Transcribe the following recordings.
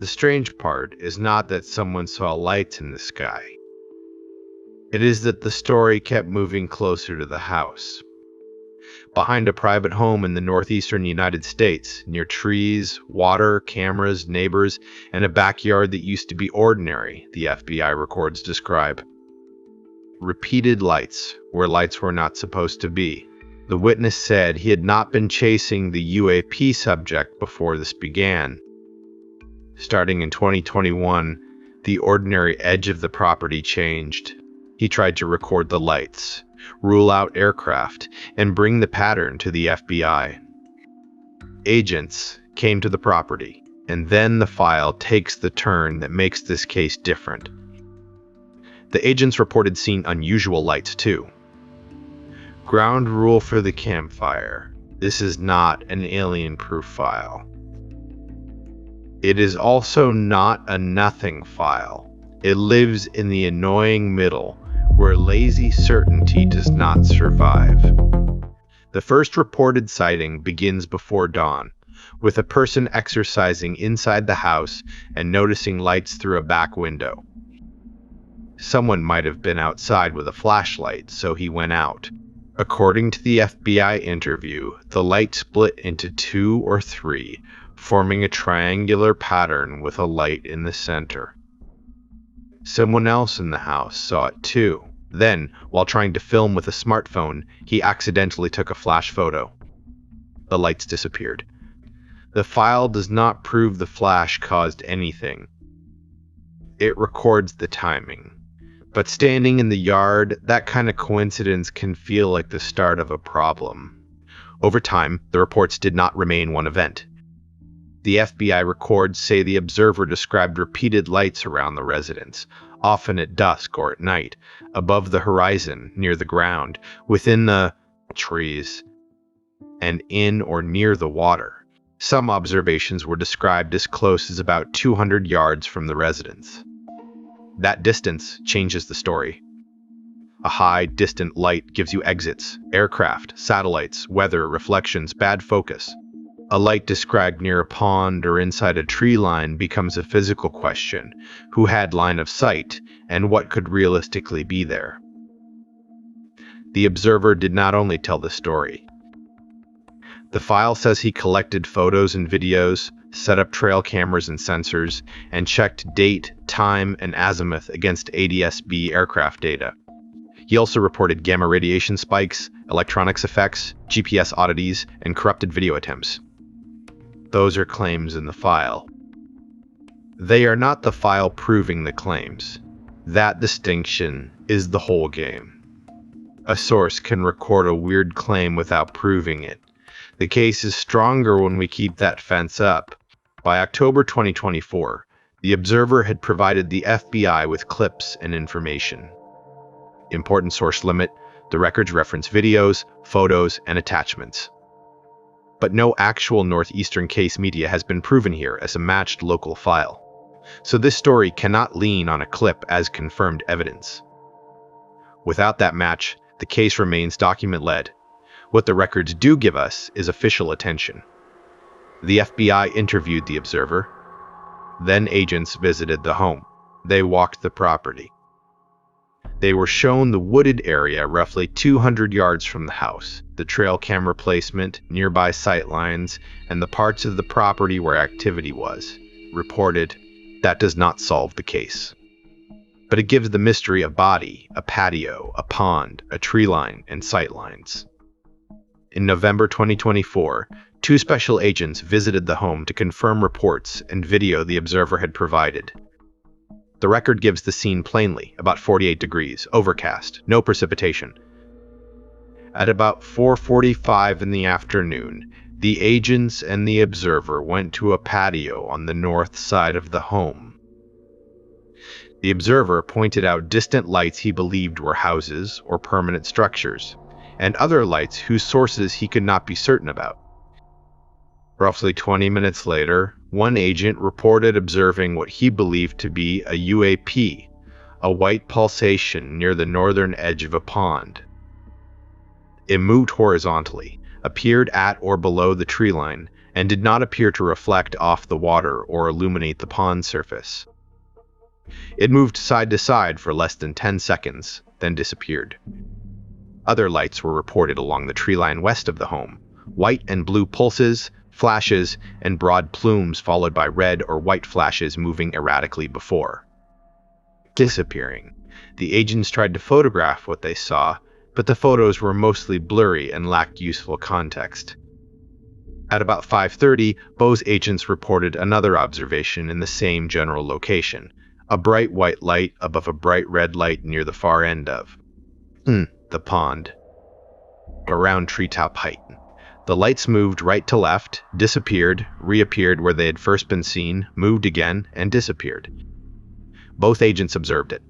The strange part is not that someone saw lights in the sky. It is that the story kept moving closer to the house. Behind a private home in the Northeastern United States, near trees, water, cameras, neighbors, and a backyard that used to be ordinary, the FBI records describe. Repeated lights, where lights were not supposed to be. The witness said he had not been chasing the UAP subject before this began. Starting in 2021, the ordinary edge of the property changed. He tried to record the lights, rule out aircraft, and bring the pattern to the FBI. Agents came to the property, and then the file takes the turn that makes this case different. The agents reported seeing unusual lights too. Ground rule for the campfire: this is not an alien-proof file. It is also not a nothing file. It lives in the annoying middle, where lazy certainty does not survive. The first reported sighting begins before dawn, with a person exercising inside the house and noticing lights through a back window. Someone might have been outside with a flashlight, so he went out. According to the FBI interview, the light split into 2 or 3, forming a triangular pattern with a light in the center. Someone else in the house saw it too. Then, while trying to film with a smartphone, he accidentally took a flash photo. The lights disappeared. The file does not prove the flash caused anything. It records the timing. But standing in the yard, that kind of coincidence can feel like the start of a problem. Over time, the reports did not remain one event. The FBI records say the observer described repeated lights around the residence, often at dusk or at night, above the horizon, near the ground, within the trees, and in or near the water. Some observations were described as close as about 200 yards from the residence. That distance changes the story. A high, distant light gives you exits, aircraft, satellites, weather, reflections, bad focus. A light described near a pond or inside a tree line becomes a physical question: who had line of sight, and what could realistically be there? The observer did not only tell the story. The file says he collected photos and videos, set up trail cameras and sensors, and checked date, time, and azimuth against ADS-B aircraft data. He also reported gamma radiation spikes, electronics effects, GPS oddities, and corrupted video attempts. Those are claims in the file. They are not the file proving the claims. That distinction is the whole game. A source can record a weird claim without proving it. The case is stronger when we keep that fence up. By October 2024, the Observer had provided the FBI with clips and information. Important source limit: the records reference videos, photos, and attachments. But no actual Northeastern case media has been proven here as a matched local file. So this story cannot lean on a clip as confirmed evidence. Without that match, the case remains document-led. What the records do give us is official attention. The FBI interviewed the Observer. Then agents visited the home. They walked the property. They were shown the wooded area roughly 200 yards from the house, the trail camera placement, nearby sightlines, and the parts of the property where activity was. Reported, that does not solve the case. But it gives the mystery a body, a patio, a pond, a tree line, and sightlines. In November 2024, 2 special agents visited the home to confirm reports and video the Observer had provided. The record gives the scene plainly: about 48 degrees, overcast, no precipitation. At about 4:45 in the afternoon, the agents and the Observer went to a patio on the north side of the home. The Observer pointed out distant lights he believed were houses or permanent structures, and other lights whose sources he could not be certain about. Roughly 20 minutes later, one agent reported observing what he believed to be a UAP, a white pulsation near the northern edge of a pond. It moved horizontally, appeared at or below the tree line, and did not appear to reflect off the water or illuminate the pond surface. It moved side to side for less than 10 seconds, then disappeared. Other lights were reported along the tree line west of the home, white and blue pulses, flashes, and broad plumes followed by red or white flashes moving erratically before disappearing. The agents tried to photograph what they saw, but the photos were mostly blurry and lacked useful context. At about 5:30, Bo's agents reported another observation in the same general location, a bright white light above a bright red light near the far end of the pond, around treetop height. The lights moved right to left, disappeared, reappeared where they had first been seen, moved again, and disappeared. Both agents observed it.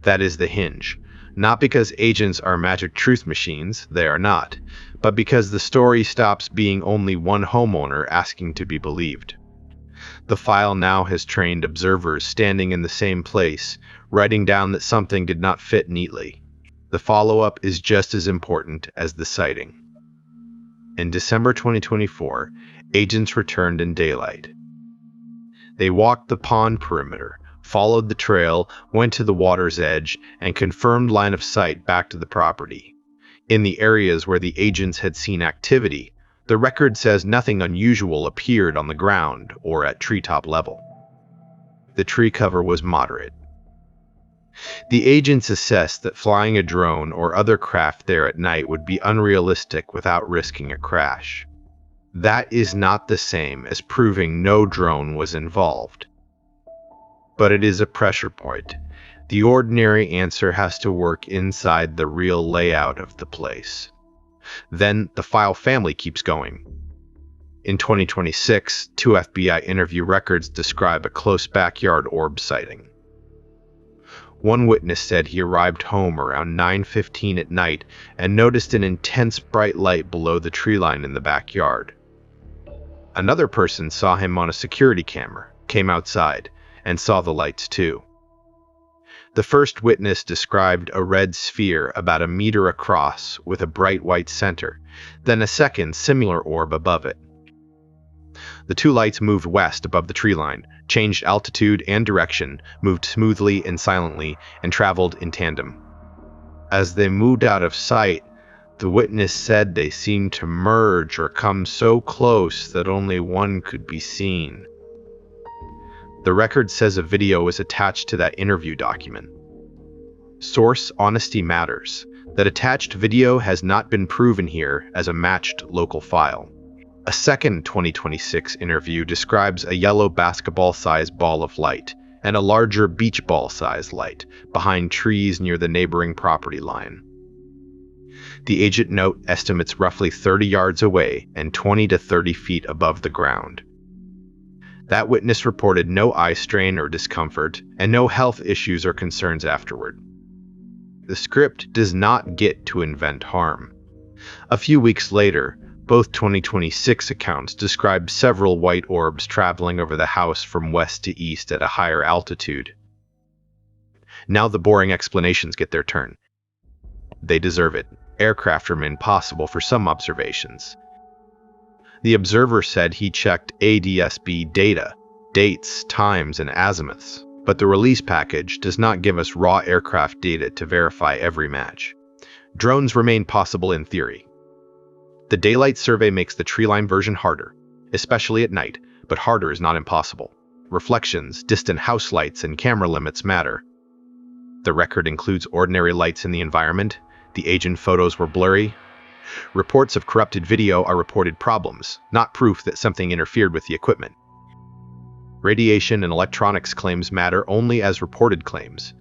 That is the hinge. Not because agents are magic truth machines, they are not, but because the story stops being only one homeowner asking to be believed. The file now has trained observers standing in the same place, writing down that something did not fit neatly. The follow-up is just as important as the sighting. In December 2024, agents returned in daylight. They walked the pond perimeter, followed the trail, went to the water's edge, and confirmed line of sight back to the property. In the areas where the agents had seen activity, the record says nothing unusual appeared on the ground or at treetop level. The tree cover was moderate. The agents assessed that flying a drone or other craft there at night would be unrealistic without risking a crash. That is not the same as proving no drone was involved. But it is a pressure point. The ordinary answer has to work inside the real layout of the place. Then the file family keeps going. In 2026, 2 FBI interview records describe a close backyard orb sighting. One witness said he arrived home around 9:15 at night and noticed an intense bright light below the tree line in the backyard. Another person saw him on a security camera, came outside, and saw the lights too. The first witness described a red sphere about a meter across with a bright white center, then a second similar orb above it. The two lights moved west above the tree line, changed altitude and direction, moved smoothly and silently, and traveled in tandem. As they moved out of sight, the witness said they seemed to merge or come so close that only one could be seen. The record says a video was attached to that interview document. Source: Honesty Matters. That attached video has not been proven here as a matched local file. A second 2026 interview describes a yellow basketball-sized ball of light and a larger beach ball-sized light behind trees near the neighboring property line. The agent note estimates roughly 30 yards away and 20 to 30 feet above the ground. That witness reported no eye strain or discomfort, and no health issues or concerns afterward. The script does not get to invent harm. A few weeks later, both 2026 accounts describe several white orbs traveling over the house from west to east at a higher altitude. Now the boring explanations get their turn. They deserve it. Aircraft remain possible for some observations. The observer said he checked ADS-B data, dates, times, and azimuths, but the release package does not give us raw aircraft data to verify every match. Drones remain possible in theory. The daylight survey makes the treeline version harder, especially at night, but harder is not impossible. Reflections, distant house lights, and camera limits matter. The record includes ordinary lights in the environment. The agent photos were blurry. Reports of corrupted video are reported problems, not proof that something interfered with the equipment. Radiation and electronics claims matter only as reported claims.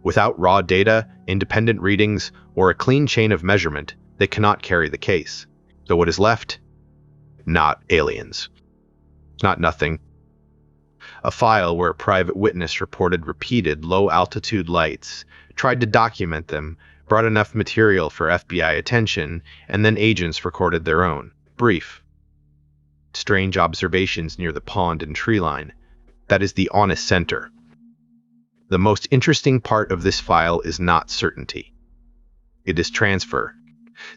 Without raw data, independent readings, or a clean chain of measurement, they cannot carry the case. So what is left? Not aliens. Not nothing. A file where a private witness reported repeated low-altitude lights, tried to document them, brought enough material for FBI attention, and then agents recorded their own. Brief. Strange observations near the pond and tree line. That is the honest center. The most interesting part of this file is not certainty. It is transfer.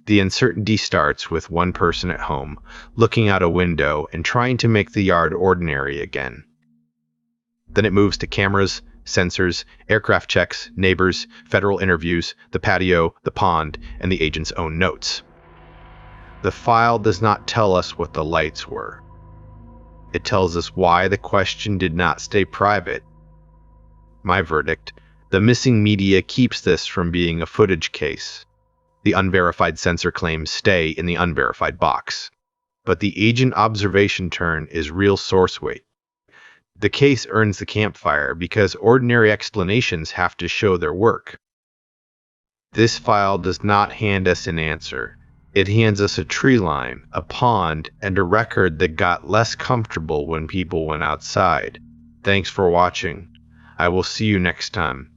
The uncertainty starts with one person at home, looking out a window and trying to make the yard ordinary again. Then it moves to cameras, sensors, aircraft checks, neighbors, federal interviews, the patio, the pond, and the agent's own notes. The file does not tell us what the lights were. It tells us why the question did not stay private. My verdict: the missing media keeps this from being a footage case. The unverified sensor claims stay in the unverified box. But the agent observation turn is real source weight. The case earns the campfire because ordinary explanations have to show their work. This file does not hand us an answer. It hands us a tree line, a pond, and a record that got less comfortable when people went outside. Thanks for watching. I will see you next time.